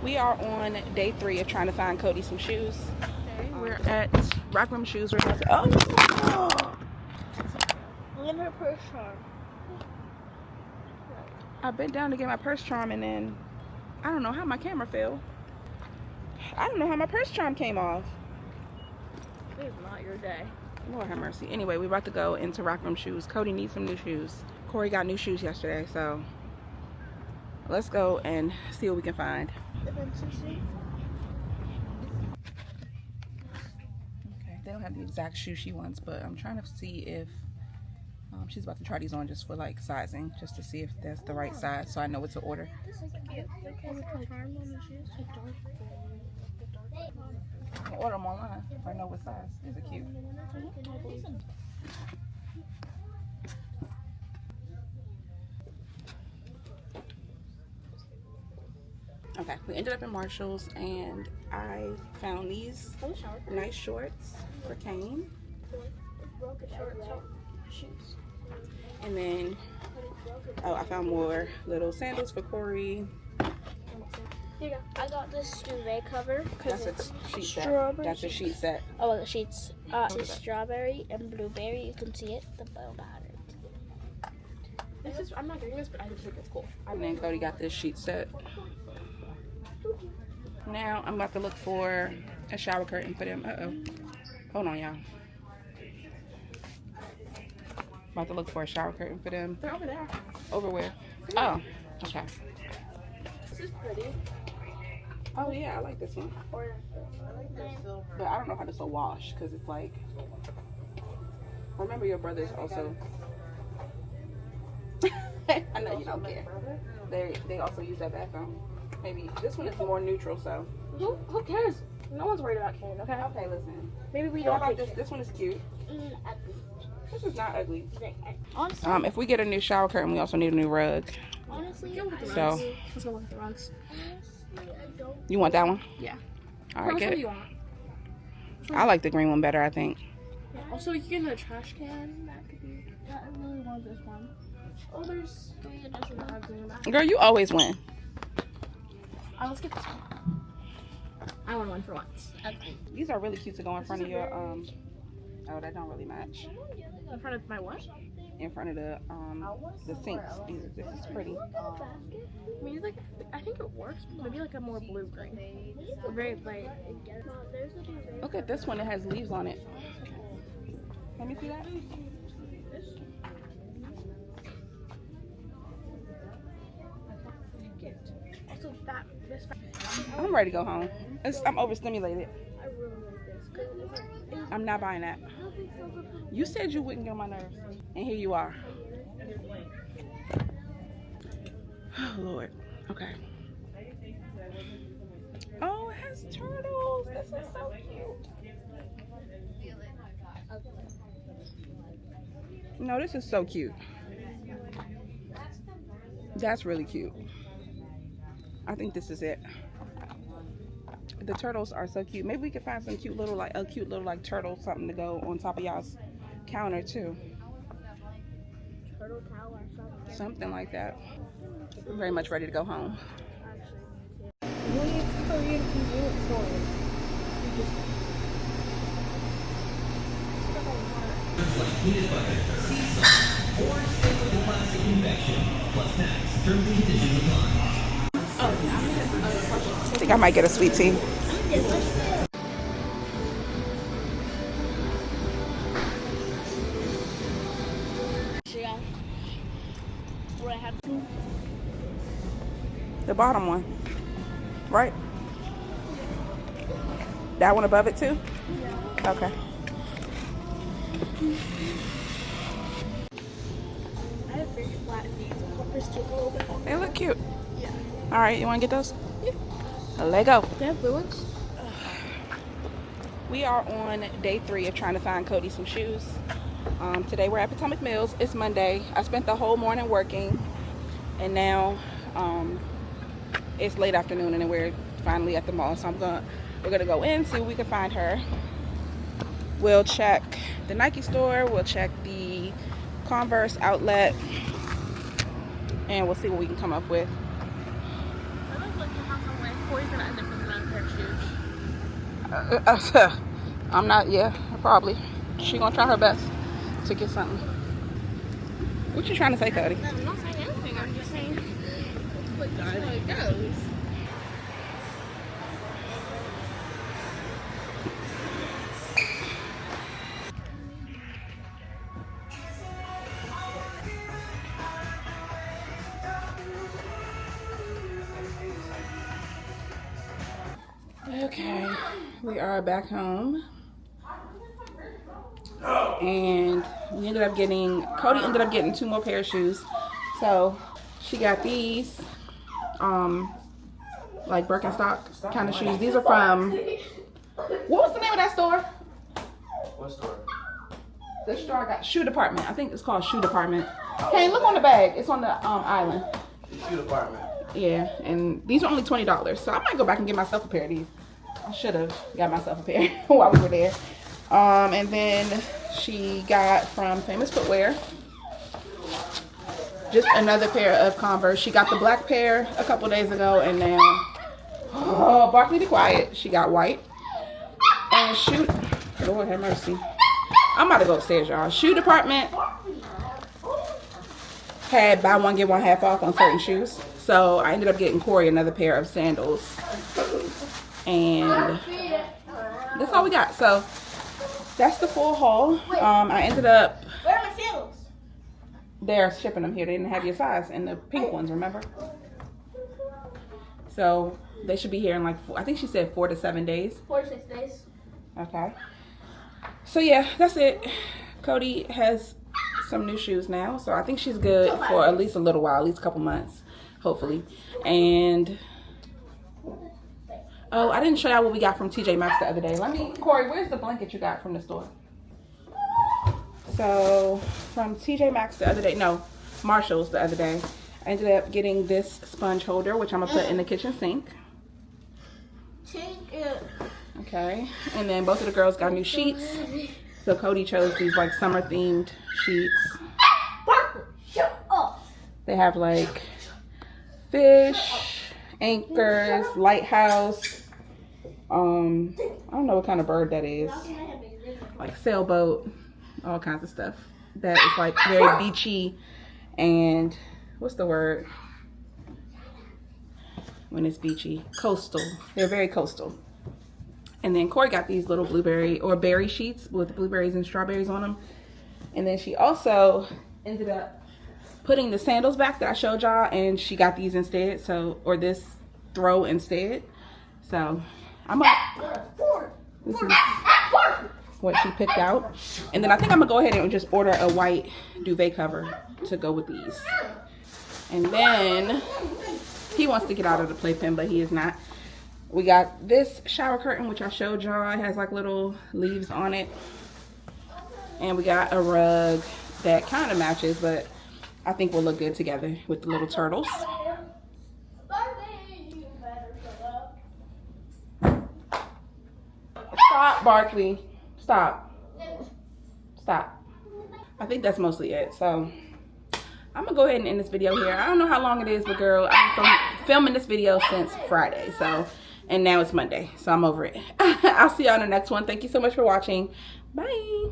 We are on day 3 of trying to find Cody some shoes. Okay, we're at Rockroom Shoes. We're about to, oh! Look at her purse charm. I bent down to get my purse charm and then I don't know how my camera fell. I don't know how my purse charm came off. It is not your day. Lord have mercy. Anyway, we're about to go into Rockroom Shoes. Cody needs some new shoes. Corey got new shoes yesterday, so let's go and see what we can find. Okay, they don't have the exact shoe she wants, but I'm trying to see if she's about to try these on just for like sizing, just to see if that's the right size so I know what to order. I can order them online if I know what size. These are cute. Okay, we ended up in Marshall's and I found these nice shorts for Kane. And then, oh, I found more little sandals for Corey. Here you go. I got this duvet cover because it's sheet strawberry. Set. That's a sheet set. Oh, the sheets. It's strawberry and blueberry. You can see it, the bow pattern. This is, I'm not getting this, but I just think it's cool. And then Cody got this sheet set. Now I'm about to look for a shower curtain for them. Hold on, y'all. About to look for a shower curtain for them. They're over there. Over where? Oh, okay. This is pretty. Oh yeah, I like this one. I like the silver. But I don't know how this will wash because it's like. Remember your brothers also. I know you don't care. They also use that bathroom. Maybe this one is more neutral, so. Who cares? No one's worried about Kane, okay? Okay, listen. Maybe we How don't about pick this? This one is cute. This is not ugly. Honestly, If we get a new shower curtain, we also need a new rug. honestly, So, Let's go look at the rugs. you want that one? Yeah. All right, Which get one do it. you want? I like the green one better, I think. Yeah. Also, you can get a trash can. That could be. I really want this one. Oh, there's 3 additional rugs in the back. Girl, you always win. Let's get this one. I won one for once. These are really cute to go in front of your oh, that don't really match. In front of my what? In front of the sinks. This is pretty. I mean, like, I think it works. Maybe like a more blue green. Very light. Look at this one. It has leaves on it. Let me see that. Also, this. I'm ready to go home. I'm overstimulated. I really like this. I'm not buying that. You said you wouldn't get on my nerves, and here you are. Oh Lord. Okay. Oh, it has turtles. This is so cute. No, this is so cute. That's really cute. I think this is it. The turtles are so cute. Maybe we could find some cute little like turtle something to go on top of y'all's counter too. Turtle tower or something. Something like that. We're very much ready to go home. Korean convenience stores. Like peanut butter, sea salt, or stick with a plastic confection. Plus tax, terms and conditions apply. I think I might get a sweet tea. The bottom one, right? That one above it too? Yeah. Okay. I have very flat knees. Clippers took a little bit. They look cute. Yeah. All right, you want to get those? Yeah. Let go. They have blue ones? We are on day 3 of trying to find Cody some shoes. Today we're at Potomac Mills. It's Monday. I spent the whole morning working, and now it's late afternoon, and then we're finally at the mall. So we're gonna go in, see what we can find her. We'll check the Nike store. We'll check the Converse outlet, and we'll see what we can come up with. I'm not, yeah, probably. She gonna try her best to get something. What you trying to say, Cody? I'm not saying anything. I'm just saying like that's how it goes. Okay, we are back home. And we ended up getting, KODI ended up getting 2 more pair of shoes. So she got these, like Birkenstock kind of shoes. These are from, what was the name of that store? What store? The store I got, Shoe Department. I think it's called Shoe Department. Hey, look on the bag. It's on the island. Shoe department. Yeah, and these are only $20. So I might go back and get myself a pair of these. I should have got myself a pair while we were there. And then she got from Famous Footwear just another pair of Converse. She got the black pair a couple days ago, and now, oh, Barkley, be quiet. She got white. And shoot, Lord have mercy. I'm about to go upstairs, y'all. Shoe Department had buy one, get one half off on certain shoes. So I ended up getting KORI another pair of sandals. And that's all we got. So that's the full haul. I ended up, Where are my sandals? they're shipping them here. They didn't have your size and the pink ones, remember? So they should be here in like, I think she said 4 to 7 days. 4 to 6 days. Okay. So yeah, that's it. KODI has some new shoes now. So I think she's good for at least a little while, at least a couple months, hopefully. And oh, I didn't show y'all what we got from TJ Maxx the other day. KORI, where's the blanket you got from the store? So from TJ Maxx the other day, no, Marshall's the other day, I ended up getting this sponge holder, which I'm gonna put in the kitchen sink. Okay, and then both of the girls got new sheets. So KODI chose these like summer themed sheets. Shut up. They have like fish, anchors, lighthouse. I don't know what kind of bird that is. Like sailboat, all kinds of stuff. That is like very beachy and what's the word when it's beachy? Coastal. They're very coastal. And then KORI got these little blueberry or berry sheets with blueberries and strawberries on them. And then she also ended up putting the sandals back that I showed y'all, and she got these instead. So, or this throw instead. So I'm gonna, this is what she picked out. And then I think I'm gonna go ahead and just order a white duvet cover to go with these. And then he wants to get out of the playpen, but he is not. We got this shower curtain, which I showed y'all. It has like little leaves on it. And we got a rug that kind of matches, but I think will look good together with the little turtles. Stop, Barkley. Stop. Stop. I think that's mostly it. So I'm gonna go ahead and end this video here. I don't know how long it is, but girl, I've been filming this video since Friday. So, and now it's Monday. So I'm over it. I'll see y'all in the next one. Thank you so much for watching. Bye.